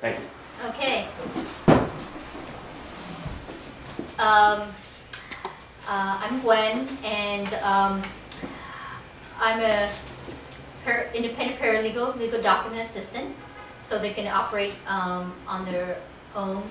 Thank you. Okay. I'm Gwen, and I'm a independent paralegal, legal document assistant, so they can operate on their own.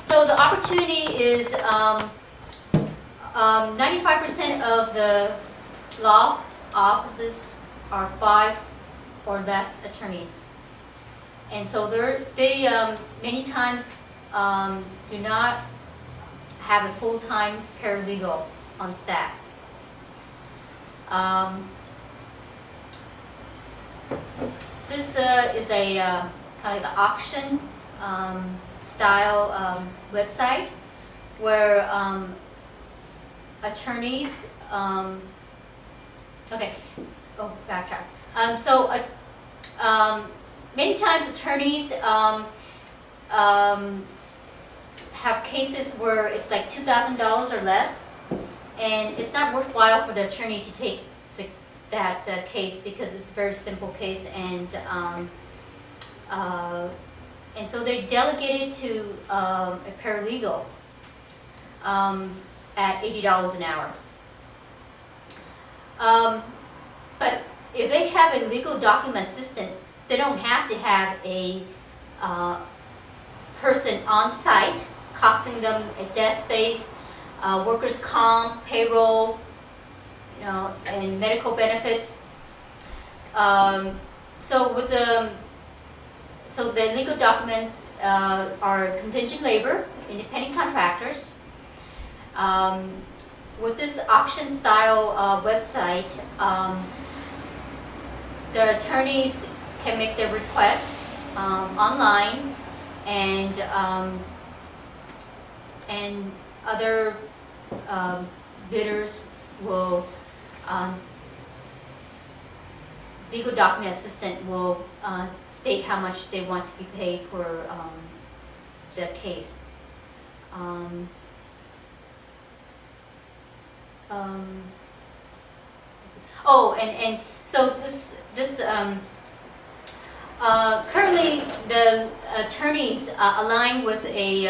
So the opportunity is 95% of the law offices are 5 or less attorneys. And so they many times do not have a full-time paralegal on staff. This is a kind of an auction style website where attorneys, backtrack. Many times attorneys have cases where it's like $2,000 or less, and it's not worthwhile for the attorney to take that case because it's a very simple case, and so they delegate it to a paralegal at $80 an hour. But if they have a legal document assistant, they don't have to have a person on site costing them a desk space, workers' comp, payroll, and medical benefits. So the legal documents are contingent labor, independent contractors. With this auction style website, the attorneys can make their request online, and other bidders will, legal document assistant will state how much they want to be paid for the case. And so this currently the attorneys align with a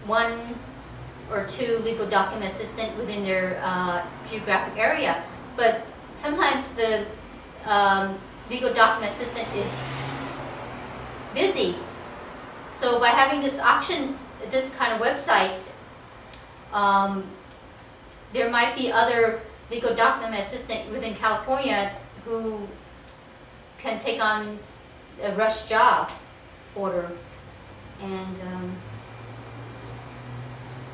1 or 2 legal document assistant within their geographic area, but sometimes the legal document assistant is busy. So by having this auctions, this kind of website, there might be other legal document assistant within California who can take on a rush job order, and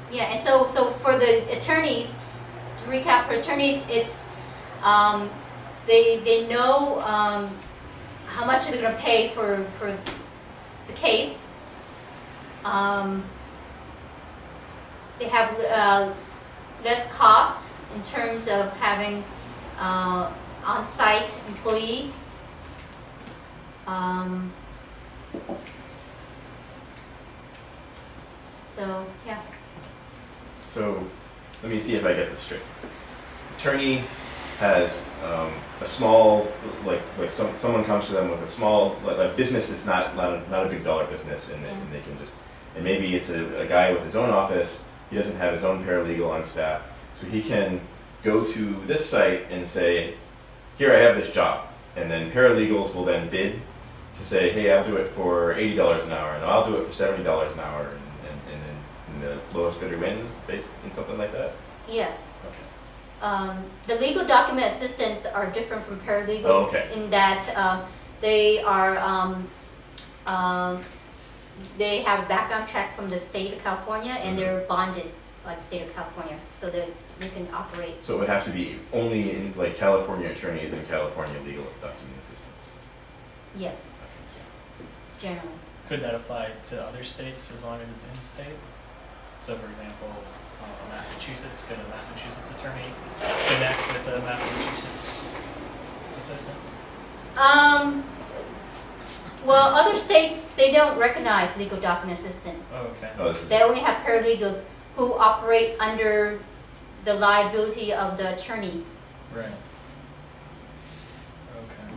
and so for the attorneys, to recap, for attorneys, it's they know how much they're going to pay for the case. They have less cost in terms of having on-site employee. So let me see if I get this straight. Attorney has a small, someone comes to them with a small, a business that's not a big dollar business, and they can just, and maybe it's a guy with his own office. He doesn't have his own paralegal on staff, so he can go to this site and say, here, I have this job, and then paralegals will then bid to say, hey, I'll do it for $80 an hour, and I'll do it for $70 an hour, and the lowest bidder wins, based in something like that? Yes. Okay. The legal document assistants are different from paralegals in that they are they have a background check from the state of California, and they're bonded by the state of California, so that they can operate. So it would have to be only in California attorneys and California legal document assistants? Yes, generally. Could that apply to other states as long as it's in state? So for example, Massachusetts, could a Massachusetts attorney connect with a Massachusetts assistant? Well, other states, they don't recognize legal document assistant. Oh, okay. They only have paralegals who operate under the liability of the attorney. Right. Okay.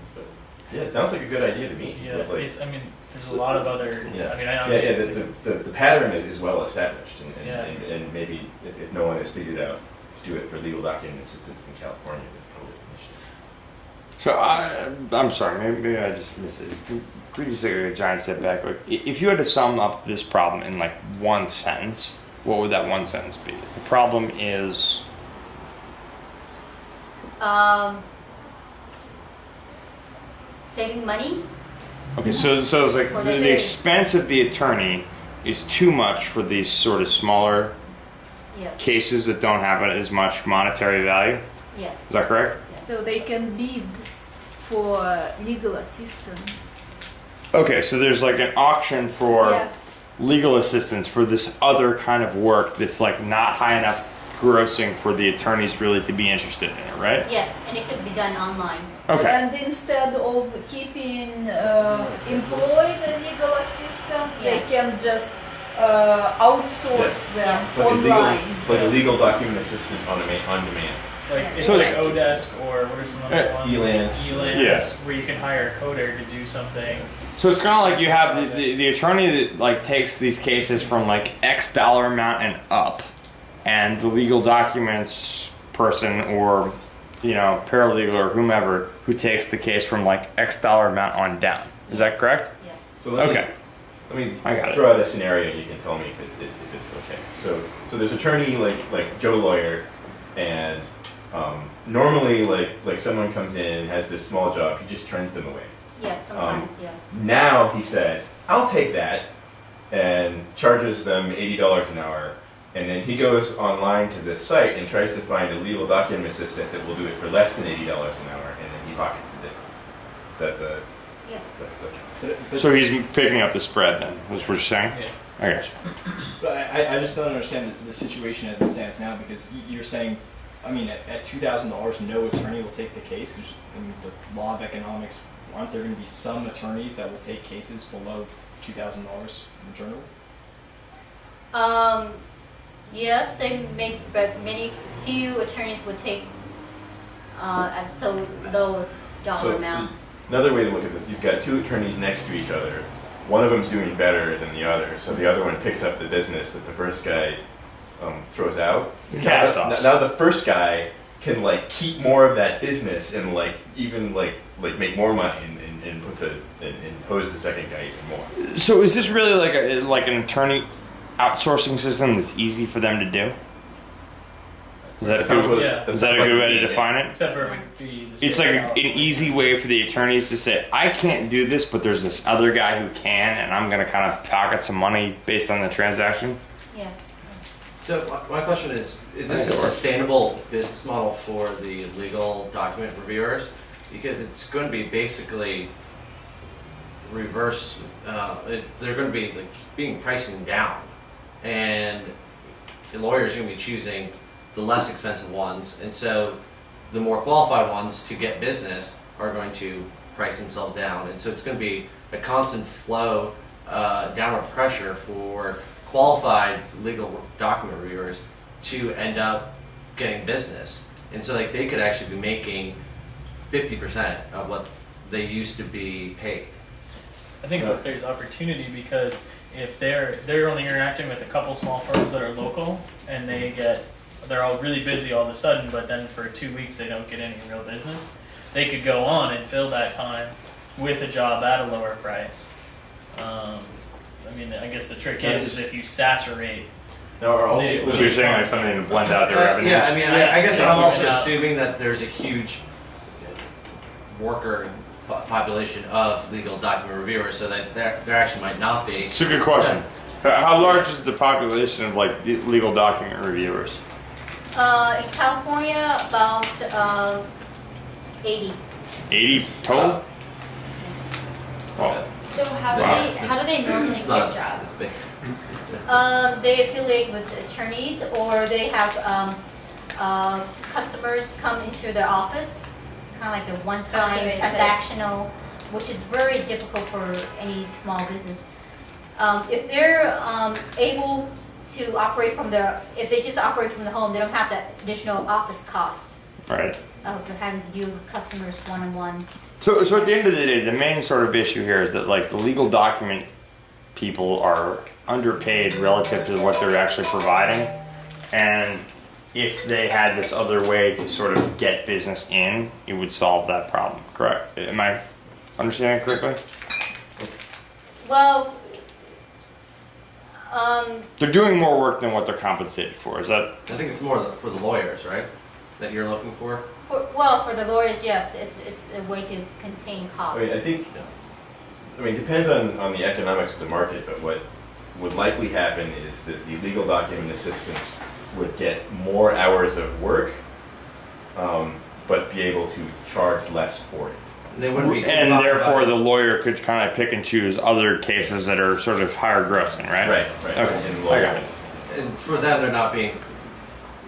Yeah, it sounds like a good idea to me. Yeah, Like, it's, I mean, there's a lot of other, yeah. I mean, I Yeah, don't. yeah, the pattern is well established, and, Yeah. and maybe if no one has figured out to do it for legal document assistance in California, they'd probably finish it. So I'm sorry, maybe I just missed it. Could you just take a giant step back? Like, if you had to sum up this problem in like one sentence, what would that one sentence be? The problem is. Saving money? Okay, so it's like For the the expense of the attorney is too much for these sort of smaller Yes. cases that don't have as much monetary value. Is Yes. that correct? So they can bid for legal assistance. Okay, so there's like an auction for Yes. legal assistance for this other kind of work that's like not high enough grossing for the attorneys really to be interested in it, right? Yes, and it could be done online. Okay. And instead of keeping employed a legal assistant, they Yes. can just outsource them Yes. It's like a legal, online. it's like a legal document assistant on demand. Like, Yeah. it's So like it's- Odesk, or what are some other ones? Elance. Elance, where you can hire a coder to do something. So it's kind of like you have the attorney that like takes these cases from like X dollar amount and up, and the legal documents person or paralegal or whomever who takes the case from like X dollar amount on down. Is that correct? Yes. So let Okay. me I got it. throw out a scenario and you can tell me if it's okay. So there's attorney like Joe Lawyer, and normally like someone comes in and has this small job, he just turns them away. Yes, sometimes, yes. Now he says, I'll take that, and charges them $80 an hour, and then he goes online to this site and tries to find a legal document assistant that will do it for less than $80 an hour, and then he pockets the difference. Is that the... Yes. So he's picking up the spread then, was what you're saying? Yeah. I got you. But I just don't understand the situation as it stands now, because you're saying, I mean, at $2,000, no attorney will take the case, because I mean, the law of economics, aren't there going to be some attorneys that will take cases below $2,000 in general? Yes, they may, but few attorneys would take at so low dollar amount. Another way to look at this, you've got two attorneys next to each other. One of them's doing better than the other, so the other one picks up the business that the first guy throws out. Cast offs. Now the first guy can like keep more of that business and like even like make more money and put the and hose the second guy even more. So is this really like an attorney outsourcing system that's easy for them to do? Is that a Sounds good, what- Yeah. that is that sounds a good like way to me, yeah. define it? Except for it would be the It's state like of an California. easy way for the attorneys to say, I can't do this, but there's this other guy who can, and I'm going to kind of pocket some money based on the transaction. Yes. So my question is I this think a it works. sustainable business model for the legal document reviewers? Because it's going to be basically reverse, they're going to be like being pricing down, and the lawyers are going to be choosing the less expensive ones, and so the more qualified ones to get business are going to price themselves down, and so it's going to be a constant flow, downward pressure for qualified legal document reviewers to end up getting business, and so like they could actually be making 50% of what they used to be paid. I think that there's opportunity, because if they're only interacting with a couple small firms that are local, and they're all really busy all of a sudden, but then for 2 weeks they don't get any real business, they could go on and fill that time with a job at a lower price. I mean, I guess the trick is if you saturate. Now are all Legal. people So you're saying like something to blend out their revenues? Yeah, I mean, Yeah, I guess yeah, I'm also yeah. assuming that there's a huge worker population of legal document reviewers, so that there actually might not be. It's a good question. How large is the population of like legal document reviewers? In California, about 80. 80 total? Well, So how Wow. do they normally It's get not jobs? this big. They affiliate with attorneys, or they have customers come into their office, kind of like a one-time Okay, so- transactional, which is very difficult for any small business. If they're able to operate from if they just operate from the home, they don't have that additional office cost. Right. of having to deal with customers one-on-one. So at the end of the day, the main sort of issue here is that like the legal document people are underpaid relative to what they're actually providing, and if they had this other way to sort of get business in, it would solve that problem. Correct? Am I understanding correctly? Well, They're doing more work than what they're compensated for. Is that? I think it's more for the lawyers, right? That you're looking for? for the lawyers, yes, it's a way to contain I costs. mean, I think, it depends on the economics of the market, but what would likely happen is that the legal document assistants would get more hours of work, but be able to charge less for it. They wouldn't be. And confined therefore, by- the lawyer could kind of pick and choose other cases that are sort of higher grossing, right? Right. Okay. In I lawyer got it. instance. And for them, they're not being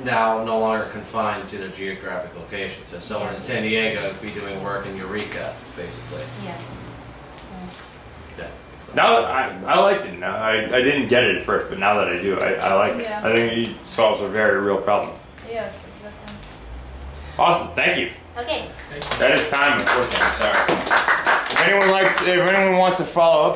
now no longer confined to their geographic location. So someone in Yes. San Diego could be doing work in Eureka, basically. Yes. Yeah. Now that I like it now. I didn't get it at first, but now that I do, I like it. Yeah. I think it solves a very real problem. Yes, exactly. Awesome, thank you. Okay. That is time, unfortunately. Sorry. If anyone wants to follow up.